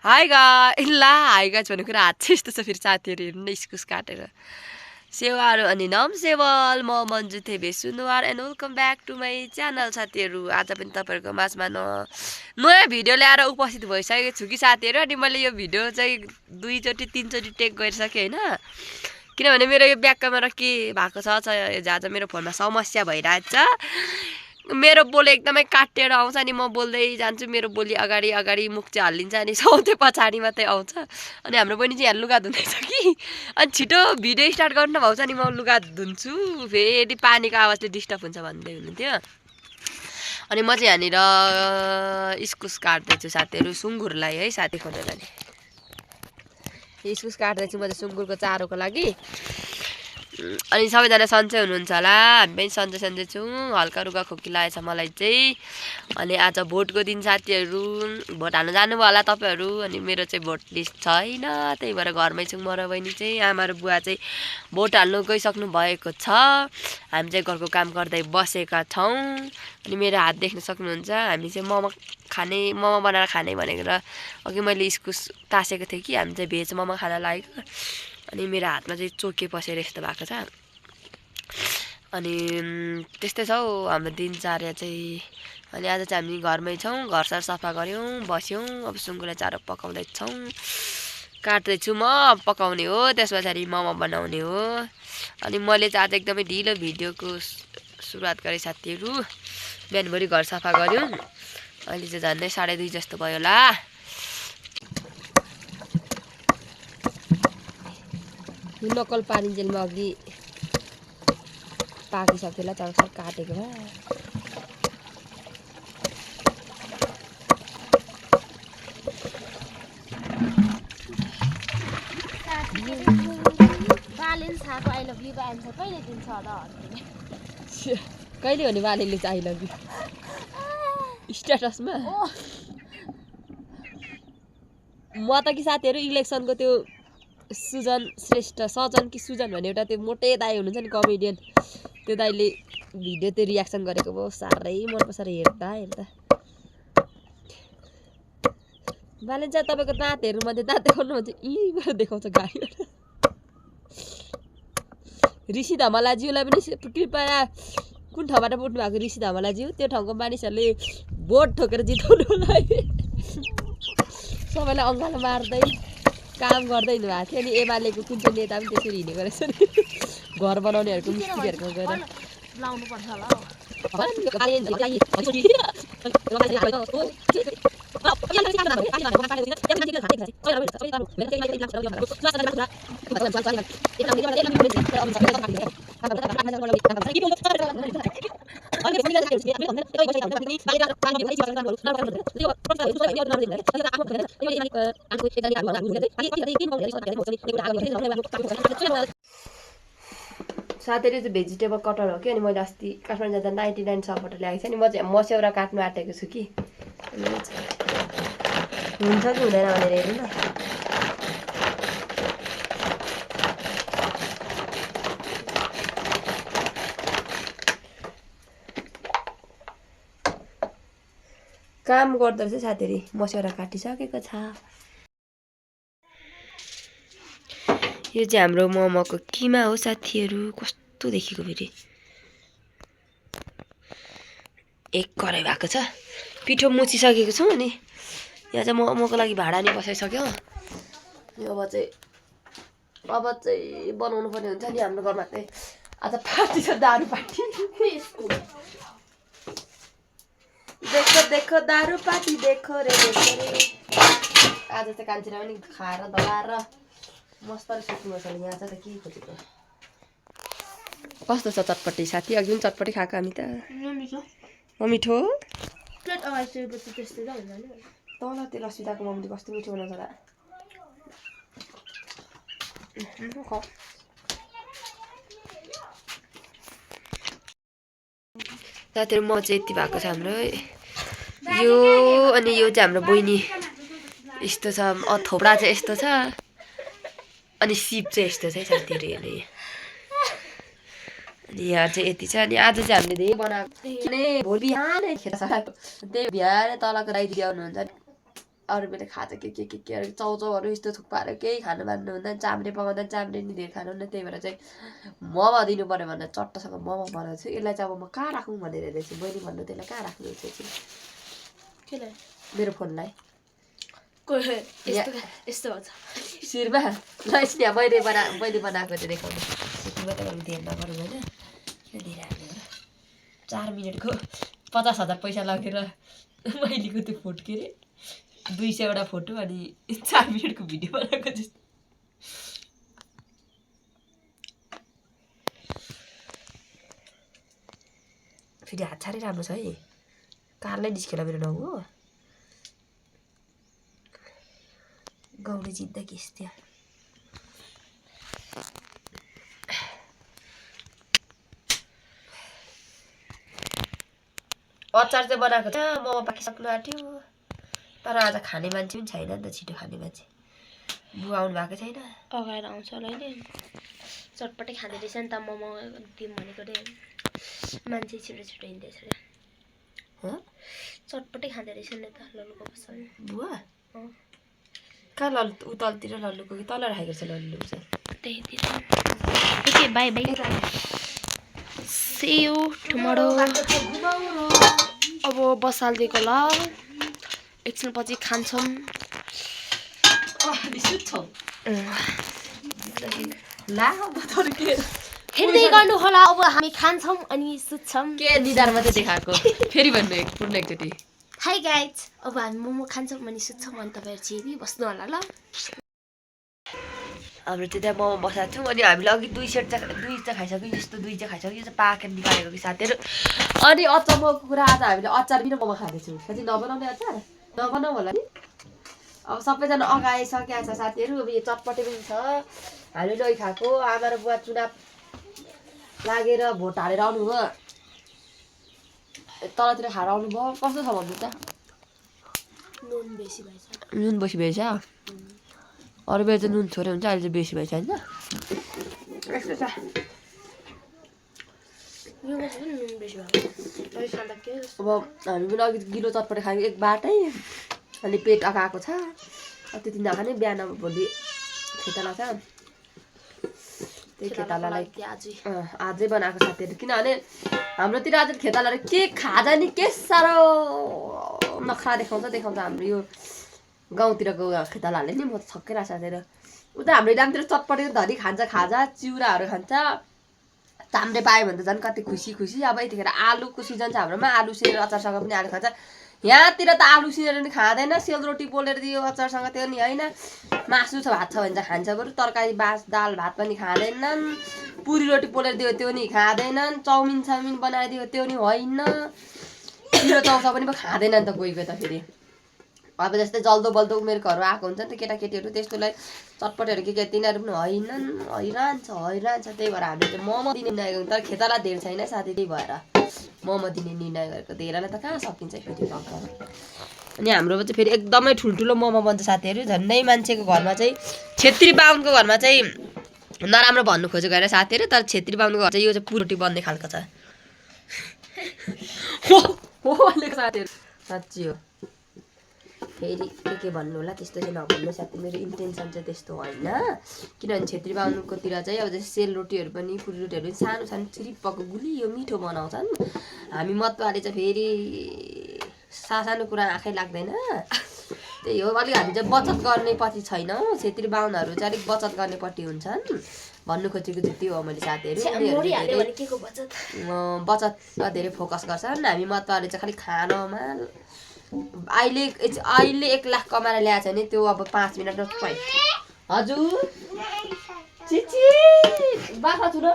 High guys ला high guys भन्ने कुरा हात चाहिँ यस्तो छ फेरि साथीहरू हेर्नु न इस्कुस काटेर सेवाहरू अनि नमसेवल म Manju Thebe Sunuwar and welcome back to my channel साथीहरू। आज पनि तपाईँहरूको माझमा नयाँ भिडियो ल्याएर उपस्थित भइसकेको छु कि साथीहरू। अनि मैले यो भिडियो चाहिँ 2 चोटि 3 चोटि टेक गरिसकेँ होइन, किनभने मेरो यो ब्याक क्यामेरा के भएको छ आज मेरो फोनमा समस्या भइरहेछ। मेरो बोली एकदमै काटेर आउँछ अनि म बोल्दै जान्छु, मेरो बोली अगाडि अगाडि मुख चाहिँ हल्लिन्छ अनि सौते पछाडि मात्रै आउँछ। अनि हाम्रो बहिनी चाहिँ यहाँ लुगा धुँदैछ कि, अनि छिटो भिडियो स्टार्ट गर्नु भाउँछ अनि म लुगा धुन्छु, फेरि पानीको आवाजले डिस्टर्ब हुन्छ भन्दै हुनुहुन्थ्यो। अनि म चाहिँ यहाँनिर इस्कुस काट्दैछु साथीहरू, सुँगुरलाई है साथी खोलेर नि इस्कुस काट्दैछु म चाहिँ सुँगुरको चारोको लागि। अनि सबैजना सन्चै हुनुहुन्छ होला, हामी पनि सन्चै सन्चै छौँ। हल्का रुगा खोकी लागेछ मलाई चाहिँ। अनि आज भोटको दिन साथीहरू, भोट हाल्नु जानुभयो होला तपाईँहरू। अनि मेरो चाहिँ भोट लिस्ट छैन, त्यही भएर घरमै छौँ म र बहिनी चाहिँ। आमा र बुवा चाहिँ भोट हाल्नु गइसक्नु भएको छ, हामी चाहिँ घरको काम गर्दै बसेका छौँ। अनि मेरो हात देख्न सक्नुहुन्छ, हामी चाहिँ मोमो बनाएर खाने भनेको र अघि मैले इस्कुस तासेको थिएँ कि, हामी चाहिँ भेज मोमो खान लागेको। अनि मेरो हातमा चाहिँ चोके पसेर यस्तो भएको छ। अनि त्यस्तै छ हौ हाम्रो दिनचर्या चाहिँ। अनि आज चाहिँ हामी घरमै छौँ, घरसर सफा गऱ्यौँ, बस्यौँ। अब सुँगुरलाई चारो पकाउँदैछौँ, काट्दैछु म, पकाउने हो, त्यस पछाडि मोमो बनाउने हो। अनि मैले चाहिँ आज एकदमै ढिलो भिडियोको सुरुवात गरेँ साथीहरू। बिहानभरि घर सफा गऱ्यौँ, अहिले चाहिँ झन्डै 2:30 जस्तो भयो होला। यो नक्कल पानी जेलमा अघि पाकिसक्यो होला, चरसर काटेको भए। कहिले हो नि बालेले चाहिँ आई लभ यू स्ट्याटसमा? म त कि साथीहरू इलेक्सनको त्यो सजन कि सुजन भन्ने एउटा त्यो मोटे दाई हुनुहुन्छ नि कमेडियन, त्यो दाईले भिडियो त्यो रियाक्सन गरेको भयो, साह्रै मनपर्छ र हेर्दा बालेन चाहिँ तपाईँको दाँतहरूमध्ये दाँत देखाउनुहुन्छ, यहीँबाट देखाउँछ गाडीबाट। ऋषि धमलाज्यूलाई पनि कृपया कुन ठाउँबाट उठ्नु भएको ऋषि धमलाज्यू, त्यो ठाउँको मानिसहरूले भोट ठोकेर जिताउनु होला है। सबैलाई अङ्गालो मार्दै काम गर्दै हिँड्नुभएको थियो। अनि एमालेको कुन चाहिँ नेता पनि त्यसरी हिँडेको रहेछ नि, घर बनाउनेहरूको मिस्त्रीहरूको गएर लाउनुपर्छ होला। साथीहरू चाहिँ भेजिटेबल कटर हो कि, अनि मैले अस्ति काठमाडौँ जाँदा 99 सपबाट ल्याएको थिएँ। अनि म चाहिँ मस्यौरा काट्नु आँटेको छु कि, हुन्छ कि हुँदैन भनेर हेरौँ न। काम गर्दो रहेछ साथीहरू, मस्यौरा काटिसकेको छ। यो चाहिँ हाम्रो मोमोको किमा हो साथीहरू, कस्तो देखेको फेरि एक कराई भएको छ। पिठो मुछिसकेको छौँ। अनि यहाँ चाहिँ मोमोको लागि भाँडा नि बसाइसक्यो। अब चाहिँ बनाउनु पर्ने हुन्छ नि। हाम्रो घरमा चाहिँ आज पार्टी छ, दारू पार्टी। देखो देखो दारू पार्टी, देखो रे देखो रे। आज चाहिँ कान्छीलाई पनि खाएर दबाएर मस्त सुत्नुपर्छ। यहाँ चाहिँ त के खोजेको, कस्तो छ चटपटी साथी? अघि पनि चटपटी खाएको हामी त। मिठो प्लेट अगाइसकेपछि त्यस्तै त हुन्छ नि। तल त्यो लस्सीदाको मम्मीले कस्तो मिठो बनाउँछ होला। साथीहरू म चाहिँ यति भएको छ हाम्रो यो। अनि यो चाहिँ हाम्रो बहिनी यस्तो छ, थोपडा चाहिँ यस्तो छ, अनि सिप चाहिँ यस्तो छ साथीहरू हेर्नु। अनि यहाँ चाहिँ यति छ। अनि आज चाहिँ हामीले धेरै बनाएको भोलि बिहानै खेर सकाएको, त्यही बिहानै तलको दाइदिदी आउनुहुन्छ। अरू बेला खाजा के अरू चाउचाउहरू यस्तो थुक्पाहरू केही खानु मान्नु हुँदैन चाम्रे पकाउँदा चाम्रे नि धेरै खानु हुँदैन त्यही भएर चाहिँ मोमो दिनु पऱ्यो भनेर चट्टसँग मोमो बनाएको छु यसलाई चाहिँ अब म कहाँ राखौँ भनेर हेर्दैछु बहिनी भन्नु त्यसलाई कहाँ राख्नु चाहिँ केलाई मेरो फोनलाई यस्तो हुन्छ शिरमा ल यहाँ मैले बनाएको चाहिँ देखाउनु सिक्नुमा त अलिक ध्यान नगरौँ होइन किन धेरै हाल्नु 4 मिनटको 50,000 पैसा लगेर मैलेको त्यो फोटो के अरे 200वटा फोटो अनि 4 मिनटको भिडियो बनाएको जस्तो फेरि हात साह्रै राम्रो छ है कारलाई निस्केर मेरो नाउँ हो गाउँले जिन्दगी यस्तो अचार चाहिँ बनाएको छ मोमो पाकिसक्नु आँट्यो तर आज खाने मान्छे पनि छैन नि त छिटो खाने मान्छे बुवा आउनु भएको छैन अगाएर आउँछ होला नि चटपटै खाँदै रहेछ नि त मोमो दिउँ भनेको रे मान्छे छिटो छिटो हिँड्दैछ रे चटपटै खाँदै रहेछ नि त लल्लुको पसल बुवा कहाँ लल्लु उ तलतिर लल्लुको कि तल राखेको छ लल्लु चाहिँ त्यही by by See you tomorrow. अब बसालिदिएको ल एकछिनपछि खान्छौँ हेर्दै गर्नु होला अब हामी खान्छौँ अनि सुत्छौँ के निधार मात्रै देखाएको फेरि भन्नु पूर्ण एकचोटि हाई गाइज अब हामी मोमो खान्छौँ अनि सुत्छौँ अनि तपाईँहरू चाहिँ बस्नु होला ल हाम्रो चाहिँ त्यहाँ मोमो बसाएको थियौँ अनि हामीले अघि 2 सेट चाहिँ खाइसक्यौँ यस्तो 2 चाहिँ खाइसक्यौँ यो चाहिँ पाकेर निकालेको कि साथीहरू अनि अचम्मको कुरा आज हामीले अचार बिना मोमो खाँदैछौँ साथी नबनाउने अचार नबनाऊ होला नि अब सबैजना अगाइसकेको छ साथीहरू अब यो चटपटे पनि छ हामीले दही खाएको आमा र बुवा चुनाव लागेर भोट हालेर आउनुभयो तलतिर खाएर आउनुभयो कस्तो छ भन्नु त नुन बेसी भएछ नुन बेसी भएछ अरू बेला चाहिँ नुन छोड्यो हुन्छ अहिले चाहिँ बेसी भएछ होइन यस्तो छ अब हामी पनि अघि गिलो चटपटे खायौँ एक बाटै अनि पेट अगाएको छ त्यति नखाने बिहान भोलि खेताला छ त्यही खेतालालाई आजै बनाएको साथीहरू किनभने हाम्रोतिर आज खेतालाहरू के खाजा नि के साह्रो नखरा देखाउँछ हाम्रो यो गाउँतिरको खेतालाहरूले नि म त छक्कै लाग्छ साथीहरू उता हाम्रो इलामतिर चटपटे धरी खान्छ खाजा चिउराहरू खान्छ चाम्रे पायो भने त झन् कति खुसी अब यतिखेर आलुको सिजन छ हाम्रोमा आलु सिनेर अचारसँग पनि आलु खान्छ यहाँतिर त आलु सिनेर नि खाँदैन सेलरोटी पोलेर दियो अचारसँग त्यो नि होइन मासु छ भात छ भने चाहिँ खान्छ बरु तरकारी दाल भात पनि खाँदैनन् पुरी रोटी पोलेर दियो त्यो नि खाँदैनन् चाउमिन बनाइदियो त्यो नि होइन पिरो चाउसा पनि खाँदैनन् त कोही त फेरि अब जस्तै जल्दो बल्दो उमेरकोहरू आएको हुन्छ नि त केटाकेटीहरू त्यस्तोलाई चटपटेहरू के तिनीहरू पनि हैरान छ त्यही भएर हामीले चाहिँ मोमो दिने निर्णय गर्यौँ तर खेताला धेरै छैन साथी त्यही भएर मोमो दिने निर्णय गरेको धेरैलाई त कहाँ सकिन्छ फेरि अनि हाम्रोमा चाहिँ फेरि एकदमै ठुल्ठुलो मोमो बन्छ साथीहरू झन्डै मान्छेको घरमा चाहिँ छेत्री बाहुनको घरमा चाहिँ नराम्रो भन्नु खोजेको होइन साथीहरू तर छेत्री बाहुनको घर चाहिँ यो चाहिँ पुरोटी बन्ने खालको छ हो भनेको साथीहरू साँच्ची हो फेरि के भन्नु होला त्यस्तो चाहिँ नभन्नु साथी मेरो इन्टेन्सन चाहिँ त्यस्तो होइन किनभने छेत्री बाहुनकोतिर चाहिँ अब जस्तै सेलरोटीहरू पनि पुरी रोटीहरू पनि सानो चिरिप्पको गुलियो मिठो बनाउँछन् हामी मतवाले चाहिँ फेरि सानो कुरा आँखै लाग्दैन त्यही हो अलिक हामी चाहिँ बचत गर्नेपट्टि छैनौँ छेत्री बाहुनहरू चाहिँ अलिक बचत गर्नेपट्टि हुन्छन् भन्नु खोजेको चाहिँ त्यो हो मैले साथीहरू बचतमा धेरै फोकस गर्छन् हामी मतवाले चाहिँ खालि खानमा अहिले 1 लाख कमाएर ल्याएको छ भने त्यो अब 5 मिनट हजुर चिची बाख्रा छु र